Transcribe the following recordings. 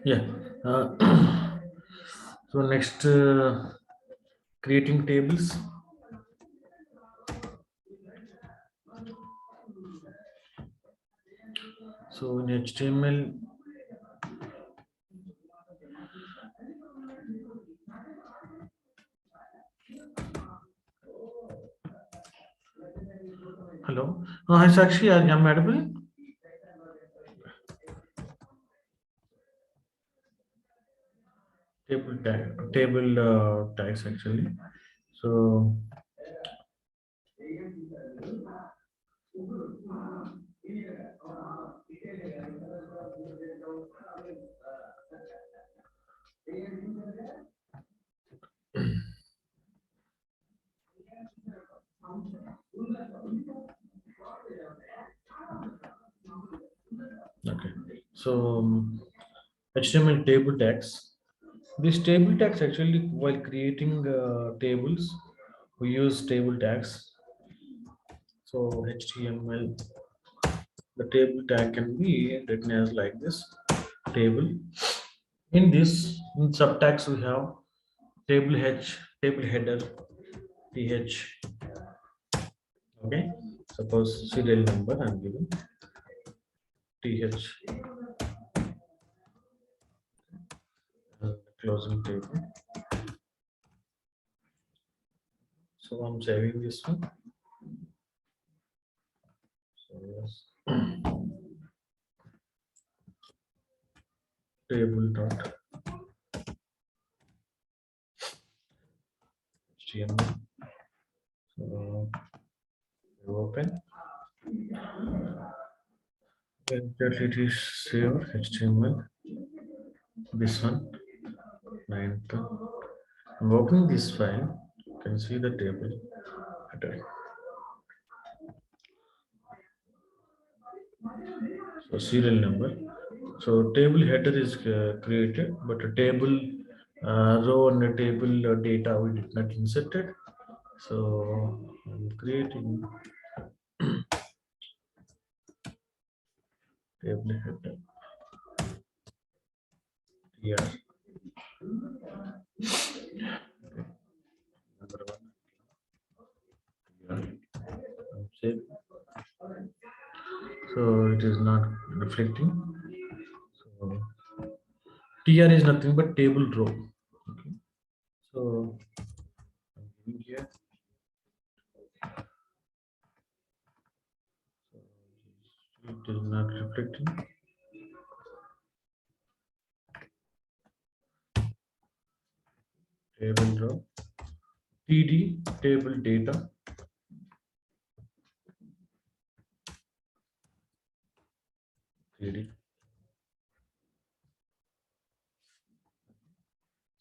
Yeah. So next, creating tables. So in HTML, hello. Hi Sakshi, I'm audible. Table tags actually. So okay. So HTML table tags. These table tags actually, while creating tables, we use table tags. So HTML, the table tag can be written as like this table. In this, in subtags we have table h, table header, th. Okay. Suppose serial number I'm giving th, closing table. So I'm saving this one. So yes, table dot html. So open. And it is save HTML. This one, 9. I'm opening this file. You can see the table header. So serial number. So table header is created, but a table row and a table data we did not inserted. So I'm creating table header here. Number one here. I'm saving. So it is not reflecting. So TR is nothing but table row. Okay. So I'm giving here. So it is not reflecting. Table row. TD table data. TD.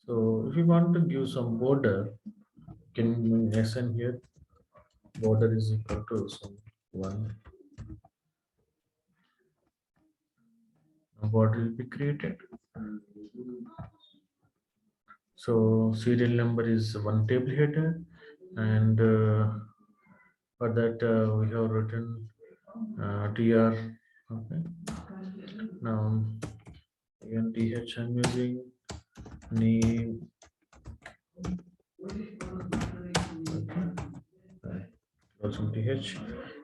So if you want to give some border, can assign here border is equal to some one. A border will be created. So serial number is one table header, and for that we have written tr. Okay. Now again th I'm using name. Okay. Closing th.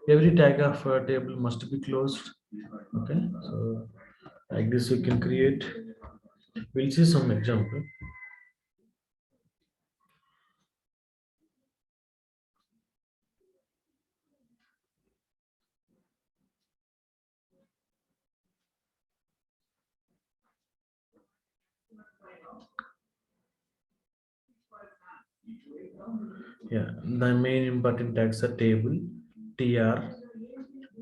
Every tag of table must be closed. Okay. So like this you can create. We'll see some example. Yeah, the main important tags are table, tr,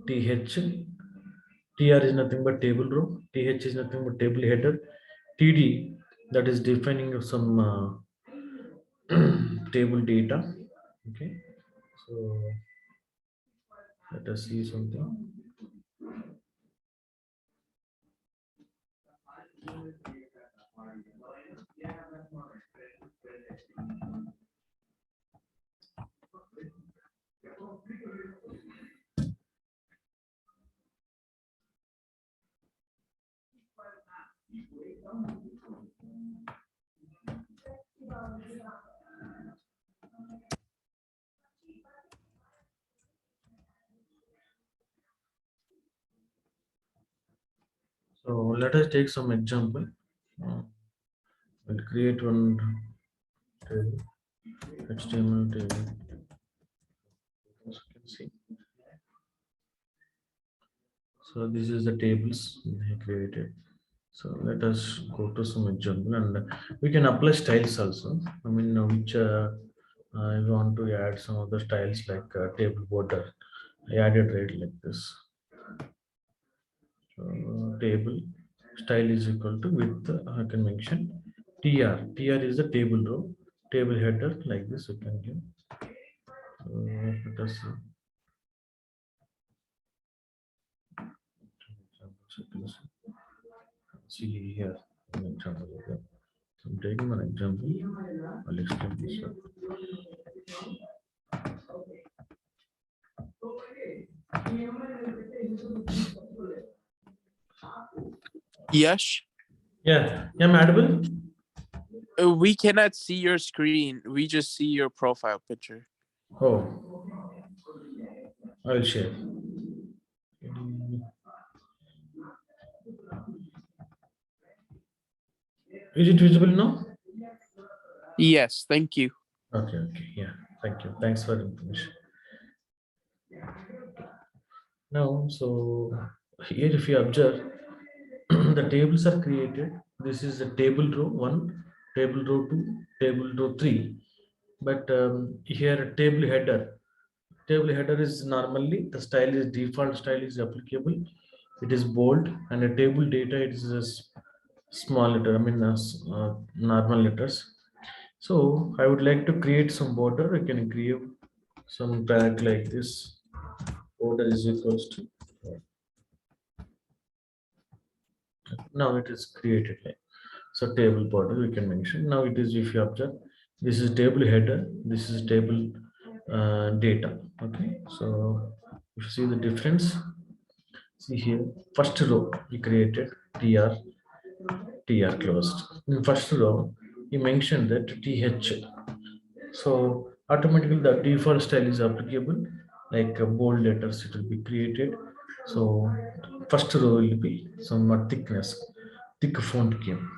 th. Tr is nothing but table row. Th is nothing but table header. Td, that is defining of some table data. Okay, so let us see something. So let us take some example. We'll create one table, HTML table. As you can see. So this is the tables we created. So let us go to some example, and we can apply styles also. I mean, which I want to add some of the styles like table border. I added right like this. So table style is equal to width. I can mention tr. Tr is the table row, table header like this. You can give. Let us see here an example. Okay. So I'm taking one example. I'll explain this one. Yes. Yeah, I'm audible. We cannot see your screen. We just see your profile picture. Oh, I'll share. Is it visible now? Yes, thank you. Okay, okay, yeah. Thank you. Thanks for the information. Now, so here if you observe, the tables are created. This is the table row 1, table row 2, table row 3. But here table header. Table header is normally the style is default style is applicable. It is bold, and a table data it is a small letter. I mean normal letters. So I would like to create some border. I can create some tag like this. Border is equals to. Now it is created like so table border we can mention. Now it is if you observe, this is table header, this is table data. Okay, so if you see the difference, see here first row we created tr closed. In first row you mentioned that th, so automatically the default style is applicable, like bold letters it will be created. So first row will be somewhat thickness, thick font came.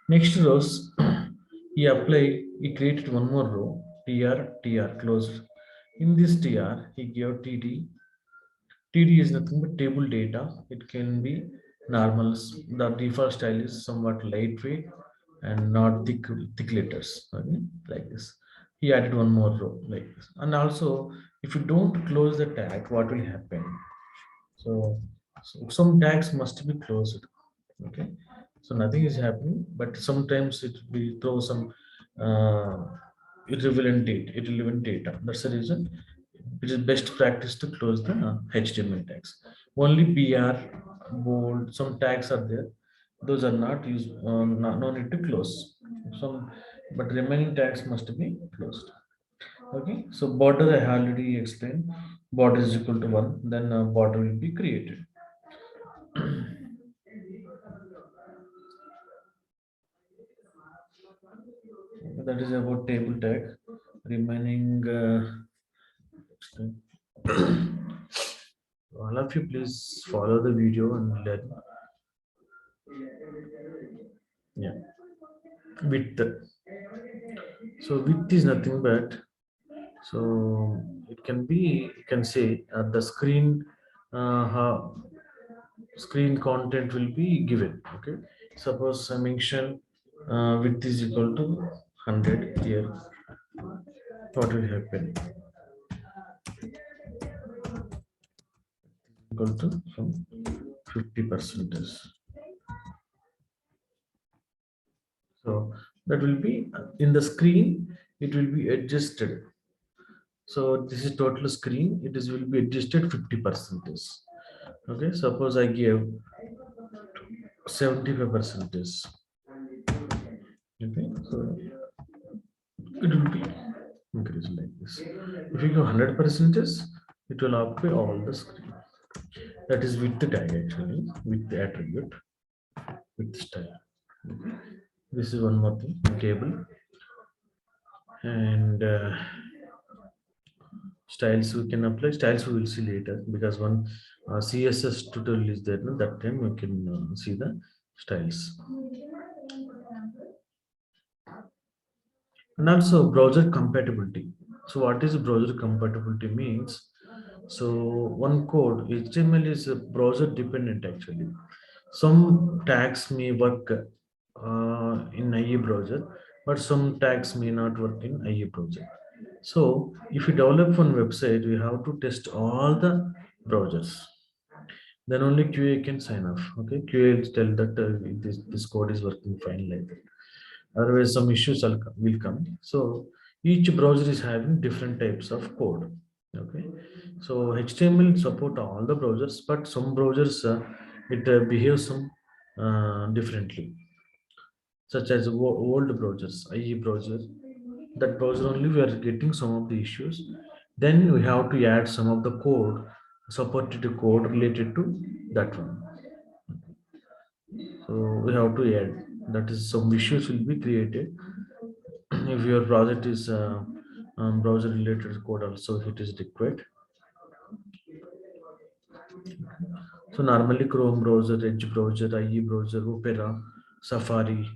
Next rows he apply, he created one more row, tr closed. In this tr he gave td. TD is nothing but table data. It can be normal. The default style is somewhat lightweight and not thick letters. Okay, like this. He added one more row like this. And also, if you don't close the tag, what will happen? So some tags must be closed. Okay, so nothing is happening, but sometimes it will throw some uh, irrelevant data. That's the reason it is best practice to close the HTML tags. Only BR, bold, some tags are there. Those are not used. No need to close. Some, but remaining tags must be closed. Okay, so border I already explained. Border is equal to 1, then border will be created. That is about table tag. Remaining, all of you please follow the video and learn. Yeah, width. So width is nothing but, so it can be, you can say the screen screen content will be given. Okay, suppose I mention width is equal to 100 here. What will happen? Equal to some 50%. So that will be in the screen. It will be adjusted. So this is total screen. It is will be adjusted 50%. Okay. Suppose I give 75%. Okay. So it will be increased like this. If you go 100%, it will occupy all the screen. That is with the tag actually, with the attribute, with the style. Okay. This is one more thing, table, and styles we can apply. Styles we will see later, because one CSS tutorial is there, no? That time we can see the styles. And also browser compatibility. So what is browser compatibility means? So one code HTML is a browser dependent actually. Some tags may work in IE browser, but some tags may not work in IE browser. So if you develop one website, we have to test all the browsers. Then only QA can sign off. Okay, QA will tell that this code is working fine like that. Otherwise, some issues will come. So each browser is having different types of code. Okay, so HTML support all the browsers, but some browsers it behaves some differently, such as old browsers, IE browser. That browser only we are getting some of the issues. Then we have to add some of the code, supported code related to that one. So we have to add, that is some issues will be created if your project is browser related code also it is required. So normally Chrome browser, Edge browser, IE browser, Opera, Safari,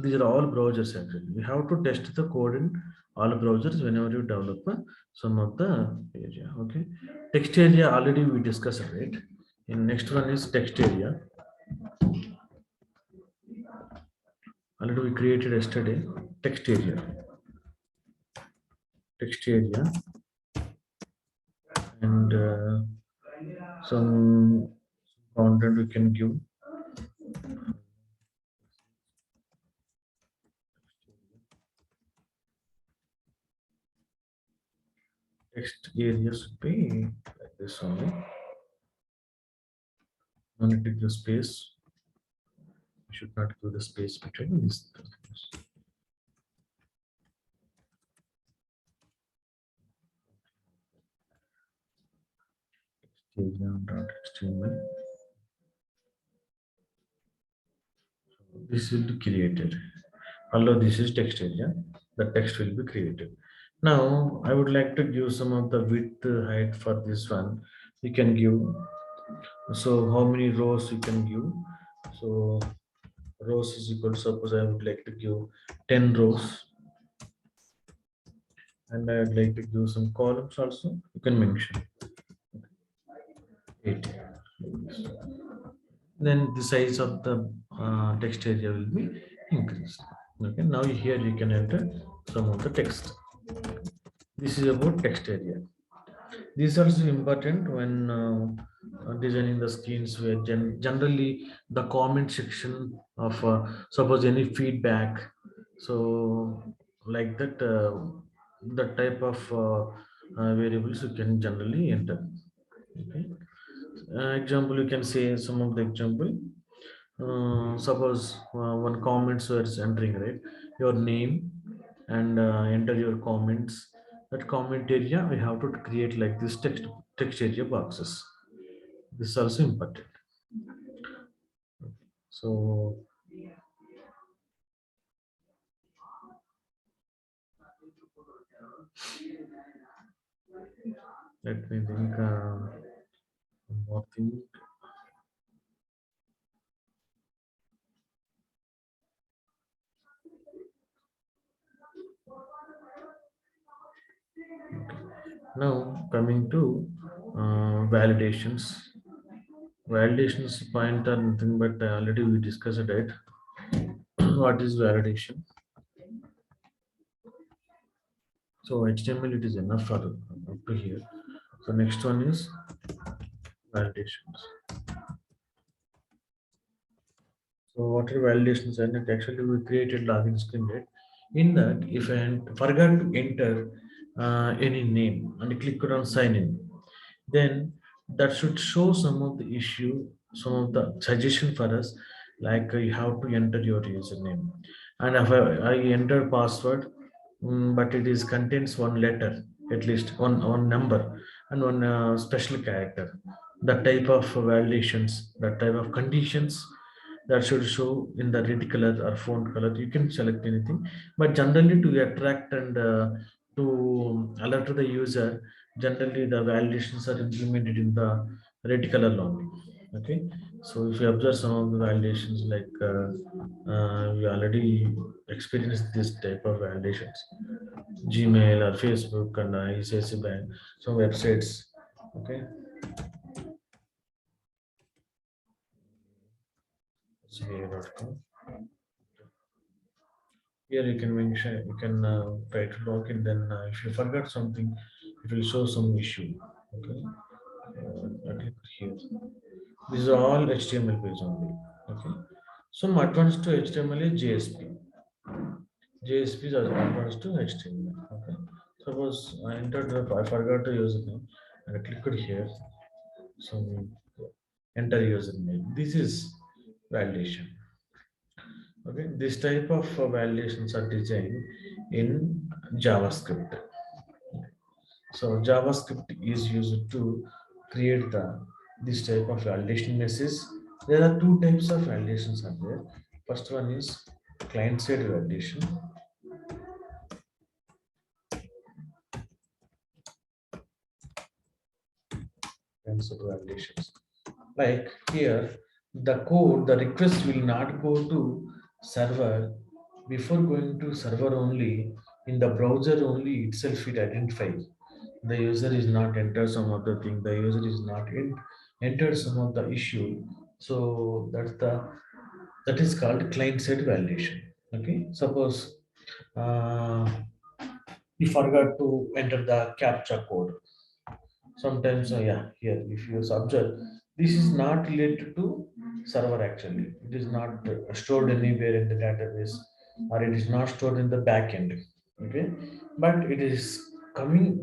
these are all browsers actually. We have to test the code in all browsers whenever you develop some of the area. Okay, text area already we discussed, right? In next one is text area. Already we created yesterday text area. Text area and some content we can give. Text area should be like this only. Only take the space. We should not give the space between these two things. Text area dot HTML. This will be created. Although this is text area, the text will be created. Now I would like to give some of the width height for this one. You can give. So how many rows you can give? So rows is equal to, suppose I would like to give 10 rows, and I would like to give some columns also. You can mention 8. Then the size of the text area will be increased. Okay, now here you can enter some of the text. This is about text area. This is also important when designing the screens, where generally the comment section of suppose any feedback. So like that, the type of variables you can generally enter. Okay. Example, you can say some of the example. Suppose one comments was entering, right, your name, and enter your comments. That comment area we have to create like this text area boxes. This is also important. So let me think one more thing. Now coming to validations. Validations point are nothing but already we discussed it. What is validation? So HTML it is enough for up to here. So next one is validations. So what are validations? And it actually we created login screen, right? In that, if I forgot to enter any name and click on sign in, then that should show some of the issue, some of the suggestion for us, like you have to enter your username. And if I enter password, but it is contains one letter, at least one number and one special character. That type of validations, that type of conditions, that should show in the red color or font color. You can select anything, but generally to attract and to alert the user, generally the validations are implemented in the red color only. Okay, so if you observe some of the validations, like we already experienced this type of validations, Gmail or Facebook and ICICI Bank, some websites. Okay, CA.com. Here you can mention, you can try to log in. Then if you forgot something, it will show some issue. Okay, I click here. These are all HTML page only. Okay, some advanced to HTML is JSP. JSP is advanced to HTML. Okay, suppose I entered the, I forgot the username and I clicked here. So enter username. This is validation. Okay, this type of validations are designed in JavaScript. So JavaScript is used to create the this type of validation message. There are two types of validations are there. First one is client-side validation. Client-side validations. Like here, the code, the request will not go to server before going to server only. In the browser only itself it identifies the user is not entered some of the thing, the user is not entered some of the issue. So that is called client side validation. Okay, suppose uh, you forgot to enter the captcha code. Sometimes yeah, here if you observe, this is not related to server. Actually it is not stored anywhere in the database, or it is not stored in the back end. Okay, but it is coming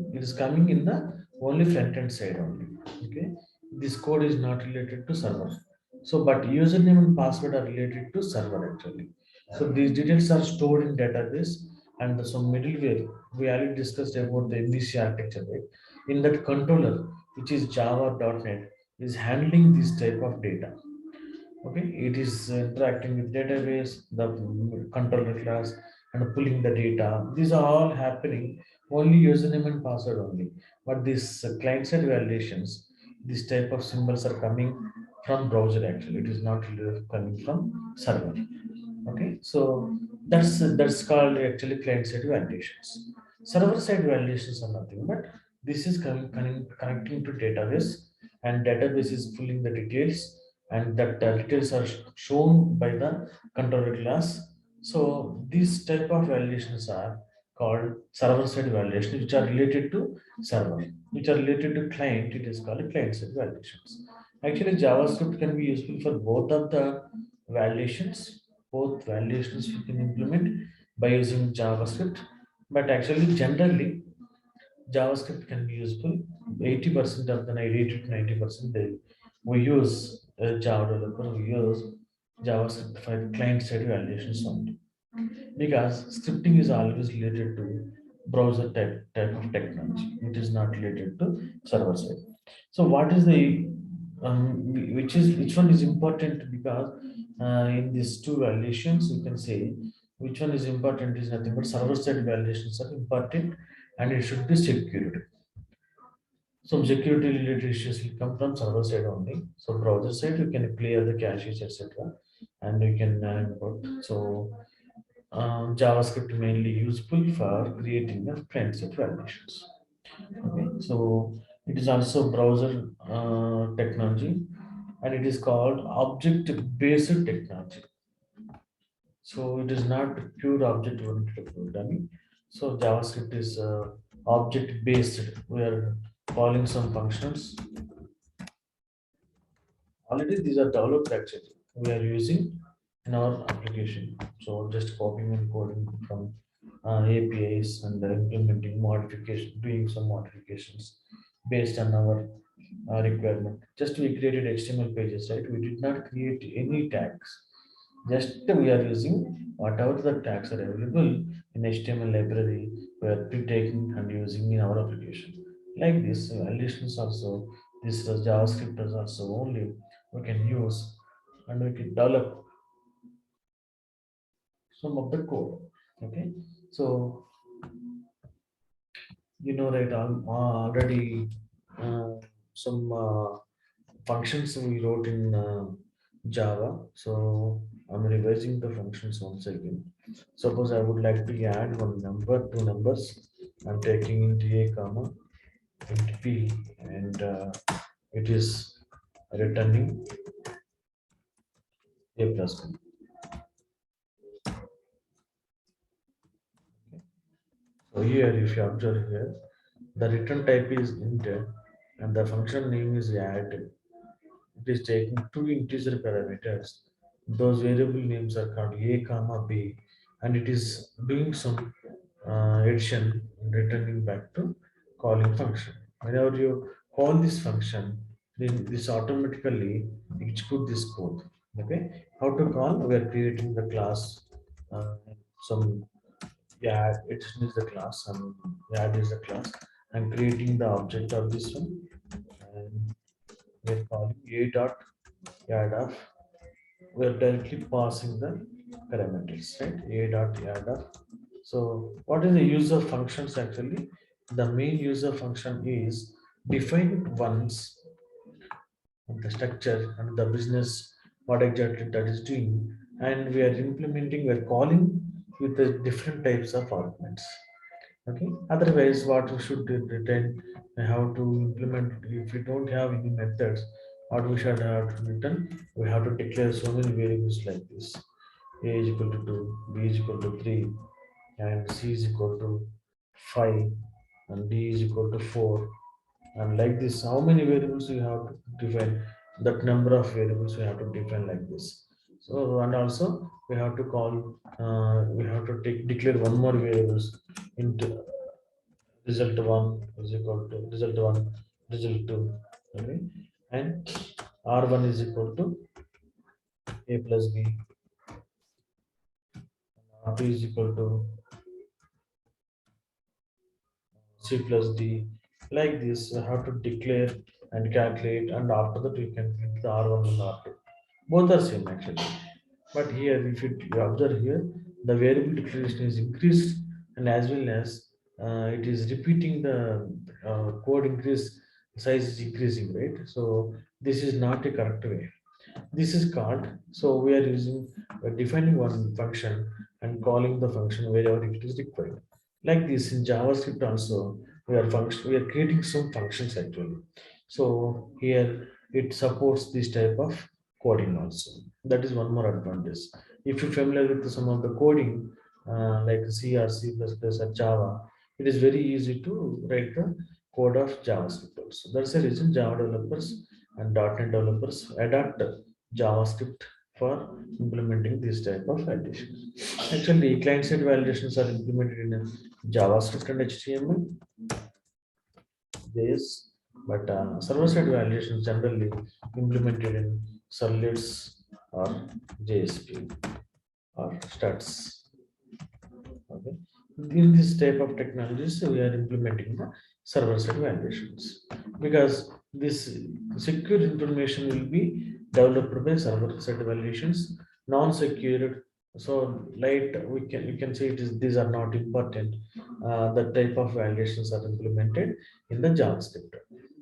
in the only front end side only. Okay, this code is not related to server. So but username and password are related to server actually. So these details are stored in database, and some middleware we already discussed about the MVC architecture, right? In that controller, which is java.net, is handling this type of data. Okay, it is interacting with database, the controller class, and pulling the data. These are all happening only username and password only. But this client side validations, this type of symbols are coming from browser. Actually it is not really coming from server. Okay, so that's called actually client side validations. Server side validations are nothing but this is connecting to database, and database is pulling the details, and that details are shown by the controller class. So these type of validations are called server side validation, which are related to server. Which are related to client, it is called client side validations. Actually JavaScript can be useful for both of the validations. Both validations you can implement by using JavaScript. But actually generally JavaScript can be useful. 80% of the night, 80 to 90% we use Java developer, we use JavaScript for client-side validations only. Because scripting is always related to browser type of technology. It is not related to server side. So what is the which one is important? Because in these two validations you can say which one is important is nothing but server side validations are important, and it should be secured. Some security related issues will come from server side only. So browser side you can clear the caches, etc., and you can import. So JavaScript mainly useful for creating the client side validations. Okay, so it is also browser technology, and it is called object based technology. So it is not pure object oriented programming. So JavaScript is object based. We are calling some functions. Already these are developed actually. We are using in our application. So just copying and coding from APIs and implementing modification, doing some modifications based on our requirement. Just we created HTML pages, right? We did not create any tags. Just we are using whatever the tags are available in HTML library. We are taking and using in our application. Like this, validations also. This JavaScript is also only we can use, and we can develop some of the code. Okay, so right, already some functions we wrote in Java. So I'm revising the functions once again. Suppose I would like to add one number, two numbers. I'm taking into a comma, into P, and it is returning a plus B. So here, if you observe here, the return type is integer and the function name is add. It is taking two integer parameters. Those variable names are called a comma b, and it is doing some addition and returning back to calling function. Whenever you call this function, then this automatically execute this code. Okay, how to call? We are creating the class. Some yeah, it is the class, and yeah, it is the class. I'm creating the object of this one, and we're calling a dot add of. We're directly passing the parameters, right? A dot add of. So, what is the user functions actually? The main user function is defined once the structure and the business, what exactly that is doing, and we are implementing, we're calling with the different types of arguments. Okay, otherwise what we should do return and how to implement if we don't have any methods, what we should have to return, we have to declare so many variables like this: a is equal to 2, b is equal to 3, and c is equal to 5, and d is equal to 4, and like this how many variables you have to define, that number of variables we have to define like this. So, and also we have to call, we have to take declare one more variables into result one is equal to result one, result two. Okay, and r1 is equal to a plus b, r2 is equal to c plus d. Like this you have to declare and calculate, and after that we can get the r1 and r2. Both are same actually. But here, if you observe here, the variable declaration is increased, and as well as it is repeating the code increase, size is increasing, right? So this is not a correct way. This is called, so we are using defining one function and calling the function wherever it is required. Like this in JavaScript also, we are creating some functions actually. So here it supports this type of coding also. That is one more advantage. If you're familiar with some of the coding, like C or C++ or Java, it is very easy to write the code of JavaScript also. That's the reason Java developers and .NET developers adapt JavaScript for implementing this type of validation. Actually, client-side validations are implemented in JavaScript and HTML, JS, but server-side validations generally implemented in servlets or JSP or struts. Okay. In this type of technologies, we are implementing the server-side validations because this secure information will be developed by server-side validations, non-secured. So, light we can say it is these are not important. The type of validations are implemented in the JavaScript.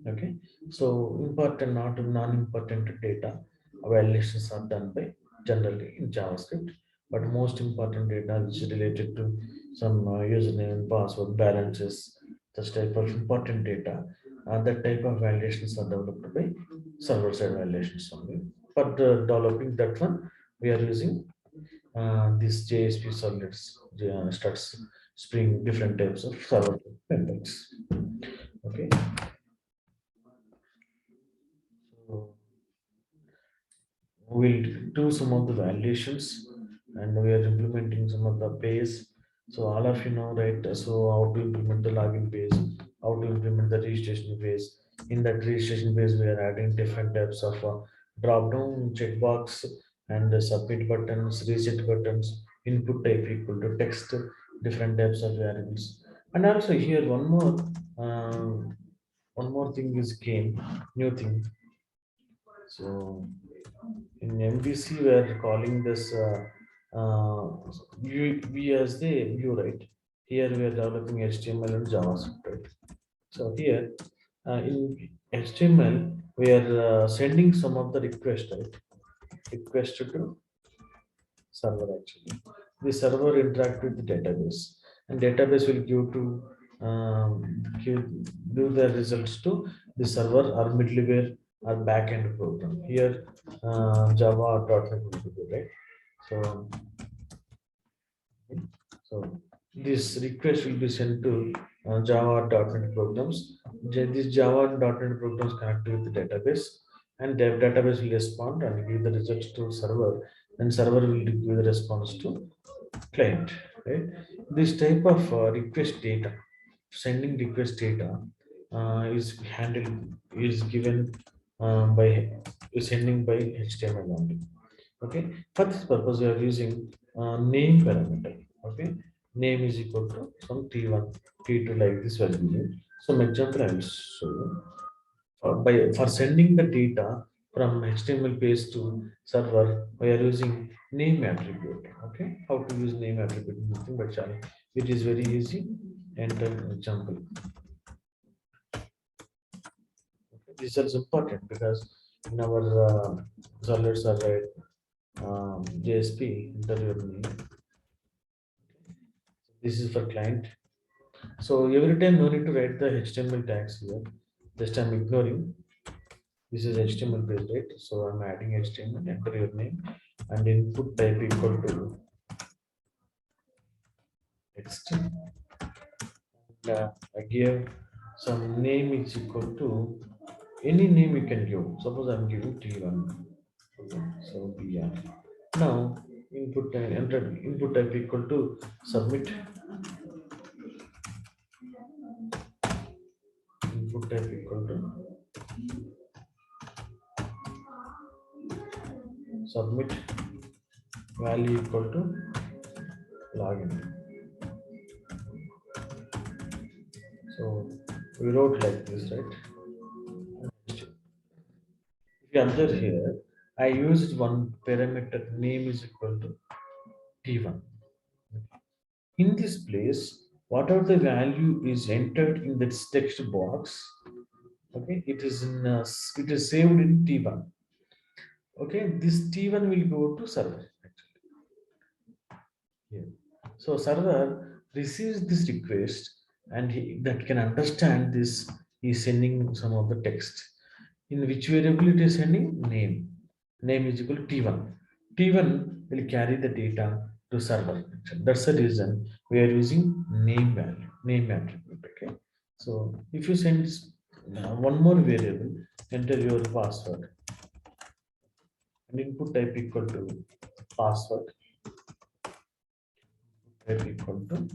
Okay, so important, not non-important data validations are done by generally in JavaScript, but most important data which is related to some username and password balances, such type of important data, that type of validations are developed by server-side validations only. But developing that one, we are using this JSP servlets, struts, Spring, different types of server methods. Okay, so we'll do some of the validations, and we are implementing some of the page. So all of you know, right? So how to implement the login page, how to implement the registration page. In that registration page, we are adding different types of drop down checkbox and the submit buttons, reset buttons, input type equal to text, different types of variables. And also here one more thing is came, new thing. So in MVC, we are calling this V as the view, right? Here we are developing HTML and JavaScript, right? So here in HTML, we are sending some of the request, right? Request to server actually. The server interact with the database, and database will give the results to the server or middleware or backend program. Here, Java.NET will be good, right? So, this request will be sent to Java.NET programs. These Java.NET programs connect with the database, and the database will respond and give the results to server. Then server will give the response to client, right? This type of request data, sending request data is handled, is given by is sending by HTML only. Okay, for this purpose we are using name parameter. Okay, name is equal to some t1, t2, like this was given. Some example I will show you. For sending the data from HTML page to server, we are using name attribute. Okay, how to use name attribute? Nothing but challenge. It is very easy. Enter example. This is important because in our results are right. JSP interview name. This is for client. So every time no need to write the HTML tags here. Just I'm ignoring. This is HTML page, right? So I'm adding HTML, enter your name, and input type equal to text. And, I give some name is equal to any name you can give. Suppose I'm giving T1. Okay, so BR. Now input enter input type equal to submit. Input type equal to submit, value equal to login. So we wrote like this, right? If you observe here, I used one parameter name is equal to T1. In this place, whatever the value is entered in this text box, okay, it is saved in T1. Okay, this T1 will go to server actually. Here. So server receives this request, and that can understand this. He is sending some of the text. In which variable it is sending? Name. Name is equal to T1. T1 will carry the data to server. That's the reason we are using name value, name attribute. Okay. So if you send one more variable, enter your password and input type equal to password, type equal to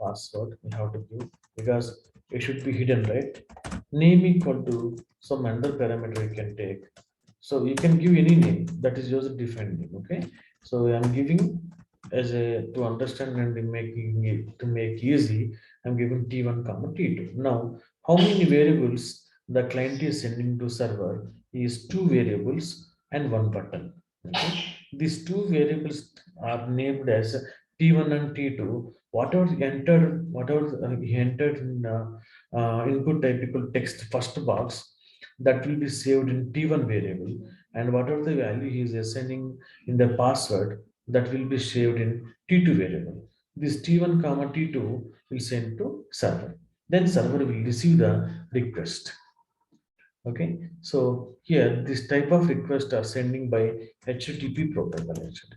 password we have to give, because it should be hidden, right? Name equal to some under parameter you can take. So you can give any name that is user defined name. Okay, so I'm giving as a to understand and making it to make easy, I'm giving t1 comma t2. Now how many variables the client is sending to server is two variables and one button. Okay, these two variables are named as t1 and t2. Whatever he entered in input type equal text first box, that will be saved in t1 variable, and whatever the value he is assigning in the password, that will be saved in t2 variable. This t1 comma t2 will send to server, then server will receive the request. Okay, so here this type of request are sending by HTTP protocol actually.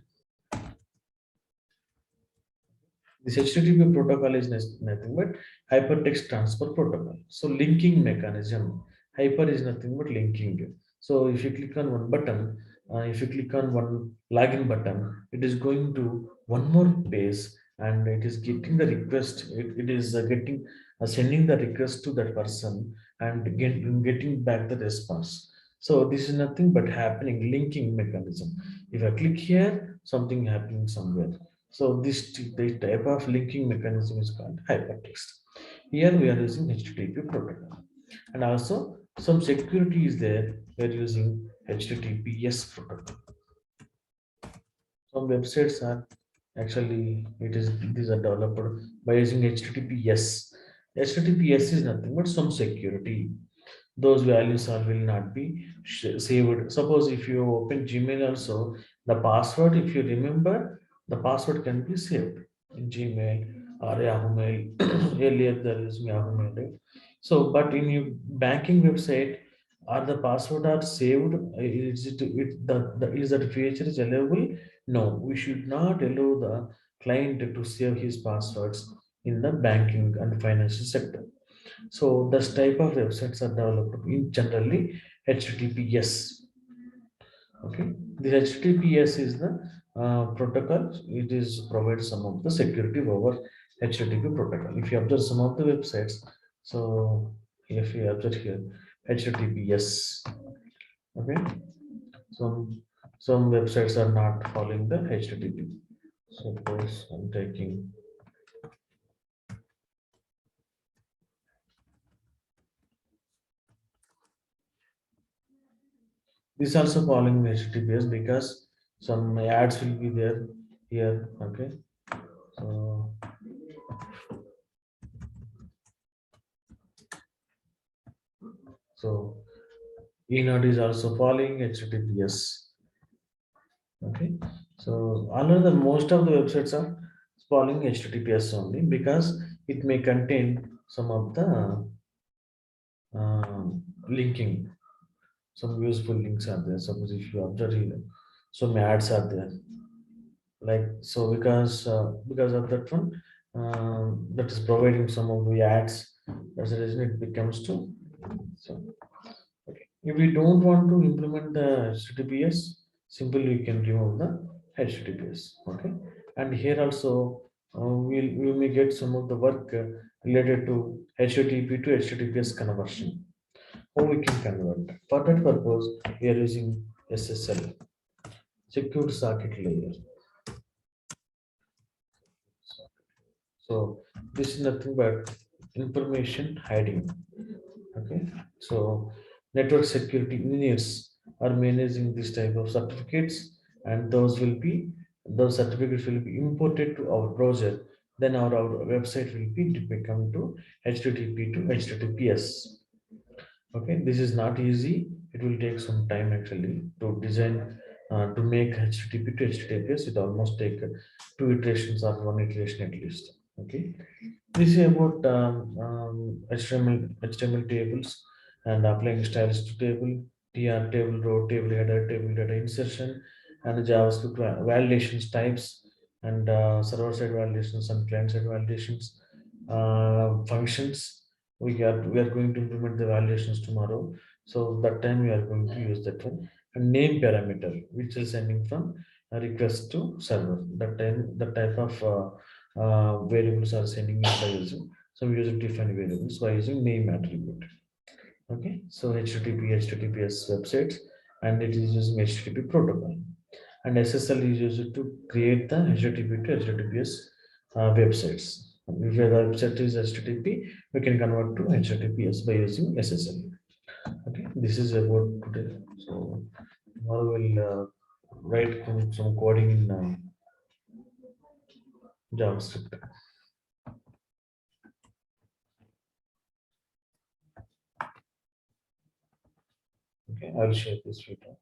This HTTP protocol is nothing but hypertext transfer protocol. So linking mechanism, hyper is nothing but linking. So if you click on one button, if you click on one login button, it is going to one more page, and it is getting the request. It is getting sending the request to that person and getting back the response. So this is nothing but happening linking mechanism. If I click here, something happening somewhere. So this type of linking mechanism is called hypertext. Here we are using HTTP protocol, and also some security is there. We are using HTTPS protocol. Some websites are Actually, these are developed by using HTTPS. HTTPS is nothing but some security. Those values are will not be saved. Suppose if you open Gmail also, the password, if you remember, the password can be saved in Gmail or Yahoo Mail. Earlier there is Yahoo Mail, right? So, but in your banking website, are the password are saved? Is that feature is allowable? No, we should not allow the client to save his passwords in the banking and financial sector. So this type of websites are developed in generally HTTPS. Okay, the HTTPS is the protocol. It is provides some of the security over HTTP protocol. If you observe some of the websites, so if you observe here HTTPS, okay, some websites are not following the HTTP. Suppose I'm taking this also following HTTPS because some ads will be there here. Okay, so so eNote is also following HTTPS. Okay, so another most of the websites are following HTTPS only because it may contain some of the linking. Some useful links are there. Suppose if you observe here, some ads are there. Like so because of that one, that is providing some of the ads. That's the reason it becomes to. So okay, if we don't want to implement the HTTPS, simply we can remove the HTTPS. Okay, and here also we may get some of the work related to HTTP to HTTPS conversion. How we can convert? For that purpose, we are using SSL, Secure Socket Layer. So this is nothing but information hiding. Okay. So network security engineers are managing this type of certificates, and those certificates will be imported to our browser. Then our website will be to become to HTTP to HTTPS. Okay, this is not easy. It will take some time actually to design to make HTTP to HTTPS. It almost take two iterations or one iteration at least. Okay, this is about HTML tables and applying styles to table, TR table row, table header, table data insertion, and JavaScript validations types and server side validations and client side validations, functions. We are going to implement the validations tomorrow. So that time we are going to use that one and name parameter, which is sending from a request to server. That time the type of variables are sending it by using. So we use different variables by using name attribute. Okay, so HTTPS websites, and it is using HTTP protocol. And SSL is used to create the HTTP to HTTPS websites. If the website is HTTP, we can convert to HTTPS by using SSL. Okay, this is about today. So tomorrow we'll write some coding in JavaScript. Okay, I'll share this video.